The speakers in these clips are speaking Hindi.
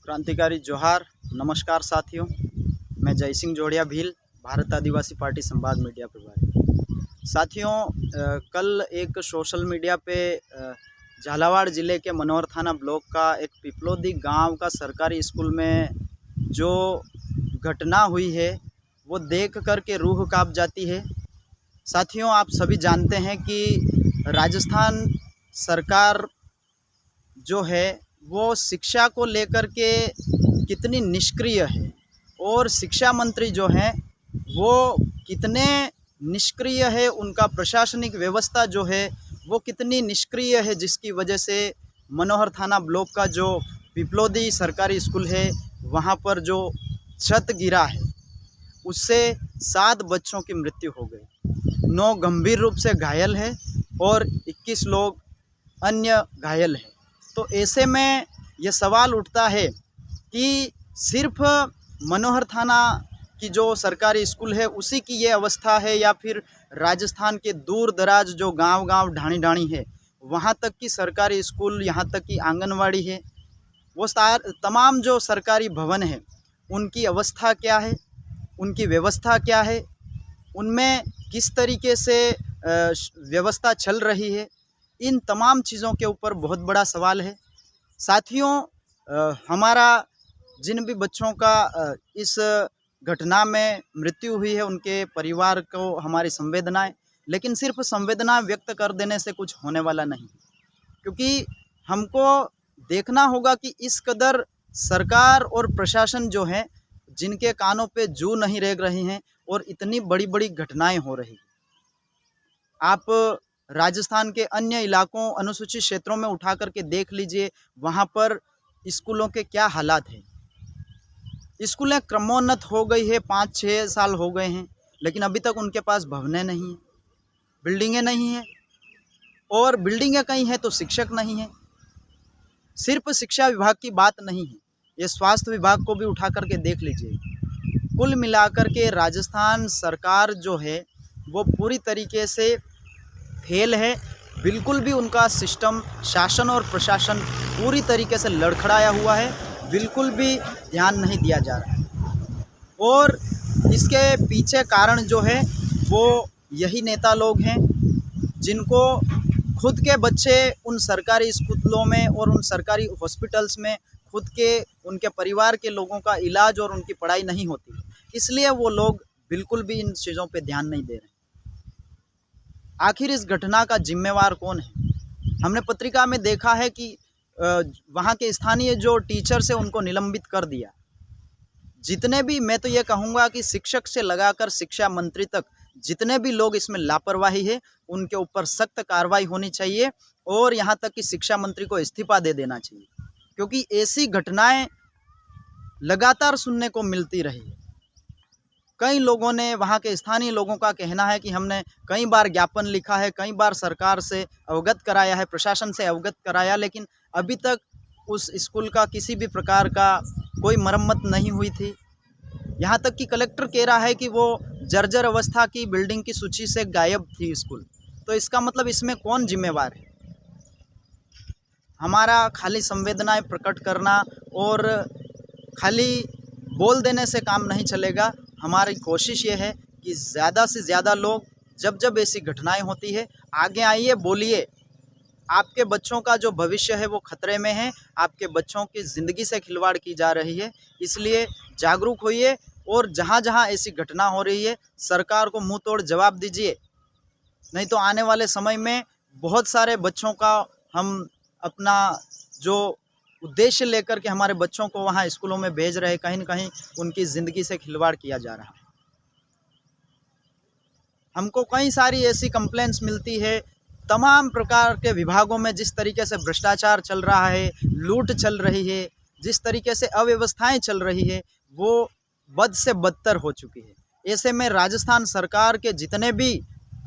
क्रांतिकारी जोहार। नमस्कार साथियों, मैं जय सिंह जोड़िया भील, भारत आदिवासी पार्टी संभाग मीडिया प्रभारी। साथियों, कल एक सोशल मीडिया पे झालावाड़ ज़िले के मनोहर थाना ब्लॉक का एक पिपलोदी गांव का सरकारी स्कूल में जो घटना हुई है वो देख कर के रूह कांप जाती है। साथियों, आप सभी जानते हैं कि राजस्थान सरकार जो है वो शिक्षा को लेकर के कितनी निष्क्रिय है और शिक्षा मंत्री जो हैं वो कितने निष्क्रिय है, उनका प्रशासनिक व्यवस्था जो है वो कितनी निष्क्रिय है, जिसकी वजह से मनोहर थाना ब्लॉक का जो पिपलोदी सरकारी स्कूल है वहाँ पर जो छत गिरा है उससे 7 बच्चों की मृत्यु हो गई, 9 गंभीर रूप से घायल है और 21 लोग अन्य घायल हैं। तो ऐसे में ये सवाल उठता है कि सिर्फ मनोहर थाना की जो सरकारी स्कूल है उसी की ये अवस्था है या फिर राजस्थान के दूर दराज जो गांव-गांव ढाणी-ढाणी है वहाँ तक की सरकारी स्कूल, यहाँ तक की आंगनवाड़ी है, वो तमाम जो सरकारी भवन है उनकी अवस्था क्या है, उनकी व्यवस्था क्या है, उनमें किस तरीके से व्यवस्था चल रही है, इन तमाम चीज़ों के ऊपर बहुत बड़ा सवाल है। साथियों, हमारा जिन भी बच्चों का इस घटना में मृत्यु हुई है उनके परिवार को हमारी संवेदनाएं, लेकिन सिर्फ संवेदना व्यक्त कर देने से कुछ होने वाला नहीं, क्योंकि हमको देखना होगा कि इस कदर सरकार और प्रशासन जो है जिनके कानों पे जू नहीं रेंग रही हैं और इतनी बड़ी बड़ी घटनाएं हो रही हैं। आप राजस्थान के अन्य इलाकों, अनुसूचित क्षेत्रों में उठा करके देख लीजिए, वहाँ पर स्कूलों के क्या हालात हैं। स्कूलें क्रमोन्नत हो गई है, 5-6 साल हो गए हैं, लेकिन अभी तक उनके पास भवनें नहीं हैं, बिल्डिंगें नहीं हैं, और बिल्डिंगें कहीं हैं तो शिक्षक नहीं हैं। सिर्फ शिक्षा विभाग की बात नहीं है, ये स्वास्थ्य विभाग को भी उठा करके देख लीजिए। कुल मिलाकर के राजस्थान सरकार जो है वो पूरी तरीके से फेल है। बिल्कुल भी उनका सिस्टम, शासन और प्रशासन पूरी तरीके से लड़खड़ाया हुआ है, बिल्कुल भी ध्यान नहीं दिया जा रहा है। और इसके पीछे कारण जो है वो यही नेता लोग हैं जिनको खुद के बच्चे उन सरकारी स्कूलों में और उन सरकारी हॉस्पिटल्स में खुद के, उनके परिवार के लोगों का इलाज और उनकी पढ़ाई नहीं होती, इसलिए वो लोग बिल्कुल भी इन चीज़ों पे ध्यान नहीं दे रहे। आखिर इस घटना का जिम्मेवार कौन है? हमने पत्रिका में देखा है कि वहाँ के स्थानीय जो टीचर्स है उनको निलंबित कर दिया। जितने भी, मैं तो ये कहूँगा कि शिक्षक से लगाकर शिक्षा मंत्री तक जितने भी लोग इसमें लापरवाही है उनके ऊपर सख्त कार्रवाई होनी चाहिए और यहाँ तक कि शिक्षा मंत्री को इस्तीफा दे देना चाहिए, क्योंकि ऐसी घटनाएं लगातार सुनने को मिलती रही है। कई लोगों ने, वहाँ के स्थानीय लोगों का कहना है कि हमने कई बार ज्ञापन लिखा है, कई बार सरकार से अवगत कराया है, प्रशासन से अवगत कराया, लेकिन अभी तक उस स्कूल का किसी भी प्रकार का कोई मरम्मत नहीं हुई थी। यहाँ तक कि कलेक्टर कह रहा है कि वो जर्जर अवस्था की बिल्डिंग की सूची से गायब थी स्कूल। तो इसका मतलब इसमें कौन जिम्मेवार है? हमारा खाली संवेदनाएं प्रकट करना और खाली बोल देने से काम नहीं चलेगा। हमारी कोशिश ये है कि ज़्यादा से ज़्यादा लोग जब जब ऐसी घटनाएं होती है आगे आइए, बोलिए। आपके बच्चों का जो भविष्य है वो खतरे में है, आपके बच्चों की ज़िंदगी से खिलवाड़ की जा रही है, इसलिए जागरूक होइए और जहाँ जहाँ ऐसी घटना हो रही है सरकार को मुंह तोड़ जवाब दीजिए। नहीं तो आने वाले समय में बहुत सारे बच्चों का हम अपना जो उद्देश्य लेकर के हमारे बच्चों को वहाँ स्कूलों में भेज रहे, कहीं न कहीं उनकी ज़िंदगी से खिलवाड़ किया जा रहा है। हमको कई सारी ऐसी कंप्लेंट्स मिलती है, तमाम प्रकार के विभागों में जिस तरीके से भ्रष्टाचार चल रहा है, लूट चल रही है, जिस तरीके से अव्यवस्थाएं चल रही है वो बद से बदतर हो चुकी है। ऐसे में राजस्थान सरकार के जितने भी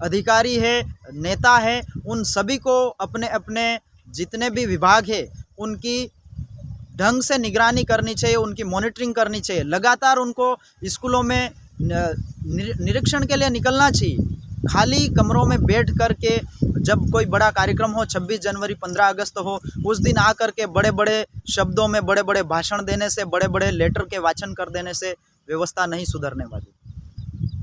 अधिकारी है, नेता है, उन सभी को अपने अपने जितने भी विभाग है उनकी ढंग से निगरानी करनी चाहिए, उनकी मॉनिटरिंग करनी चाहिए। लगातार उनको स्कूलों में निरीक्षण के लिए निकलना चाहिए खाली कमरों में बैठ कर के जब कोई बड़ा कार्यक्रम हो, 26 जनवरी 15 अगस्त हो, उस दिन आकर के बड़े बड़े शब्दों में बड़े बड़े भाषण देने से, बड़े बड़े लेटर के वाचन कर देने से व्यवस्था नहीं सुधरने वाली।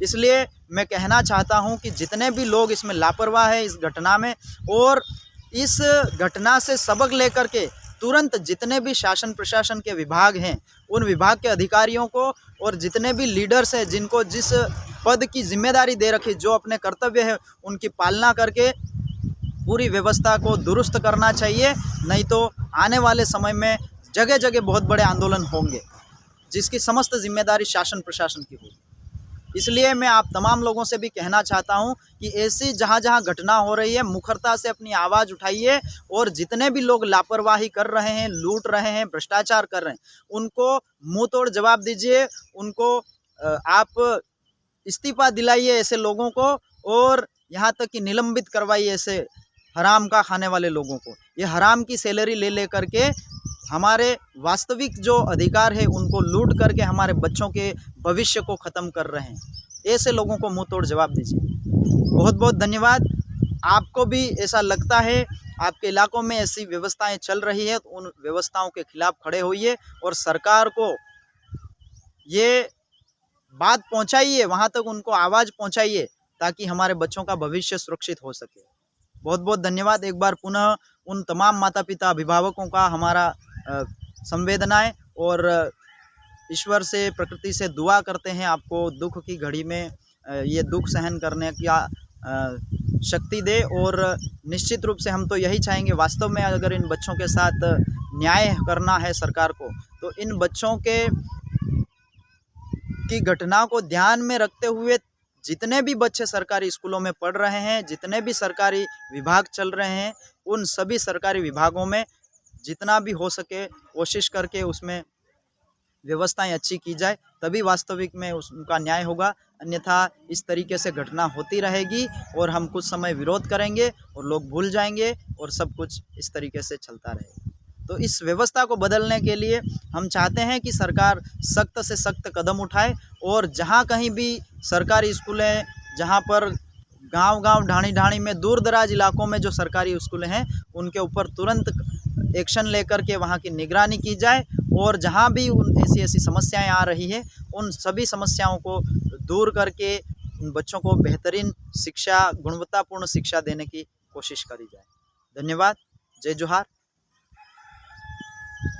इसलिए मैं कहना चाहता हूं कि जितने भी लोग इसमें लापरवाह है इस घटना में, और इस घटना से सबक लेकर के तुरंत जितने भी शासन प्रशासन के विभाग हैं उन विभाग के अधिकारियों को, और जितने भी लीडर्स हैं जिनको जिस पद की जिम्मेदारी दे रखी, जो अपने कर्तव्य है उनकी पालना करके पूरी व्यवस्था को दुरुस्त करना चाहिए। नहीं तो आने वाले समय में जगह जगह बहुत बड़े आंदोलन होंगे जिसकी समस्त जिम्मेदारी शासन प्रशासन की होगी। इसलिए मैं आप तमाम लोगों से भी कहना चाहता हूं कि ऐसी जहां जहां घटना हो रही है मुखरता से अपनी आवाज़ उठाइए, और जितने भी लोग लापरवाही कर रहे हैं, लूट रहे हैं, भ्रष्टाचार कर रहे हैं, उनको मुंह तोड़ जवाब दीजिए। उनको आप इस्तीफा दिलाइए ऐसे लोगों को, और यहाँ तक कि निलंबित करवाइए ऐसे हराम का खाने वाले लोगों को। ये हराम की सैलरी ले ले करके हमारे वास्तविक जो अधिकार है उनको लूट करके हमारे बच्चों के भविष्य को ख़त्म कर रहे हैं। ऐसे लोगों को मुंह तोड़ जवाब दीजिए। बहुत बहुत धन्यवाद। आपको भी ऐसा लगता है, आपके इलाकों में ऐसी व्यवस्थाएं चल रही है, तो उन व्यवस्थाओं के खिलाफ खड़े होइए और सरकार को ये बात पहुंचाइए, वहां तक उनको आवाज़ पहुंचाइए ताकि हमारे बच्चों का भविष्य सुरक्षित हो सके। बहुत बहुत धन्यवाद। एक बार पुनः उन तमाम माता पिता अभिभावकों का हमारा संवेदनाएं, और ईश्वर से, प्रकृति से दुआ करते हैं आपको दुख की घड़ी में ये दुख सहन करने की शक्ति दे। और निश्चित रूप से हम तो यही चाहेंगे, वास्तव में अगर इन बच्चों के साथ न्याय करना है सरकार को, तो इन बच्चों की घटना को ध्यान में रखते हुए जितने भी बच्चे सरकारी स्कूलों में पढ़ रहे हैं, जितने भी सरकारी विभाग चल रहे हैं, उन सभी सरकारी विभागों में जितना भी हो सके कोशिश करके उसमें व्यवस्थाएं अच्छी की जाए, तभी वास्तविक में उनका न्याय होगा। अन्यथा इस तरीके से घटना होती रहेगी और हम कुछ समय विरोध करेंगे और लोग भूल जाएंगे और सब कुछ इस तरीके से चलता रहेगा। तो इस व्यवस्था को बदलने के लिए हम चाहते हैं कि सरकार सख्त से सख्त कदम उठाए, और जहाँ कहीं भी सरकारी स्कूलें, जहाँ पर गांव-गांव, ढाणी-ढाणी में, दूर दराज इलाकों में जो सरकारी स्कूलें हैं उनके ऊपर तुरंत एक्शन लेकर के वहाँ की निगरानी की जाए, और जहाँ भी ऐसी ऐसी समस्याएं आ रही है उन सभी समस्याओं को दूर करके उन बच्चों को बेहतरीन शिक्षा, गुणवत्तापूर्ण शिक्षा देने की कोशिश करी जाए। धन्यवाद। जय जोहार।